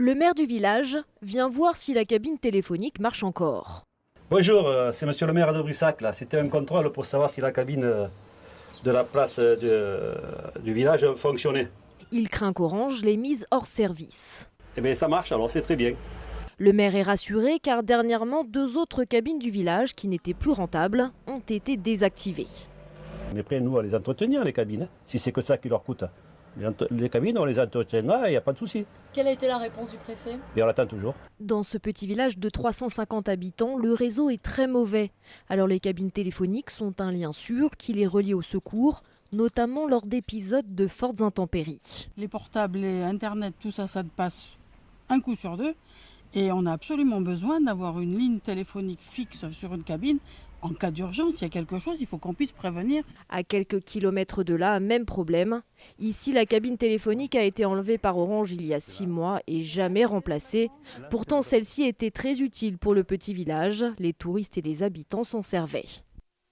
Le maire du village vient voir si la cabine téléphonique marche encore. Bonjour, c'est monsieur le maire de Brissac. C'était un contrôle pour savoir si la cabine de la place du village fonctionnait. Il craint qu'Orange l'ait mise hors service. Eh bien ça marche, alors c'est très bien. Le maire est rassuré car dernièrement, 2 autres cabines du village qui n'étaient plus rentables ont été désactivées. On est prêts, nous, à les entretenir, les cabines, si c'est que ça qui leur coûte. Les cabines, on les entretiendra et il n'y a pas de souci. Quelle a été la réponse du préfet? Et on l'attend toujours. Dans ce petit village de 350 habitants, le réseau est très mauvais. Alors les cabines téléphoniques sont un lien sûr qui les relie au secours, notamment lors d'épisodes de fortes intempéries. Les portables, les Internet, tout ça, ça te passe un coup sur deux. Et on a absolument besoin d'avoir une ligne téléphonique fixe sur une cabine. En cas d'urgence, s'il y a quelque chose, il faut qu'on puisse prévenir. À quelques kilomètres de là, même problème. Ici, la cabine téléphonique a été enlevée par Orange il y a 6 mois et jamais remplacée. Pourtant, celle-ci était très utile pour le petit village. Les touristes et les habitants s'en servaient.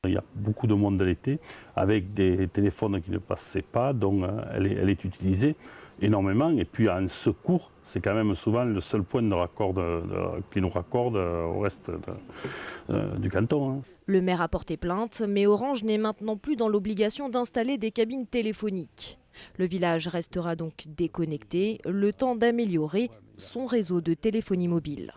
Il y a beaucoup de monde l'été avec des téléphones qui ne passaient pas, donc elle est utilisée énormément. Et puis en secours, c'est quand même souvent le seul point de raccord qui nous raccorde au reste du canton. Le maire a porté plainte, mais Orange n'est maintenant plus dans l'obligation d'installer des cabines téléphoniques. Le village restera donc déconnecté, le temps d'améliorer son réseau de téléphonie mobile.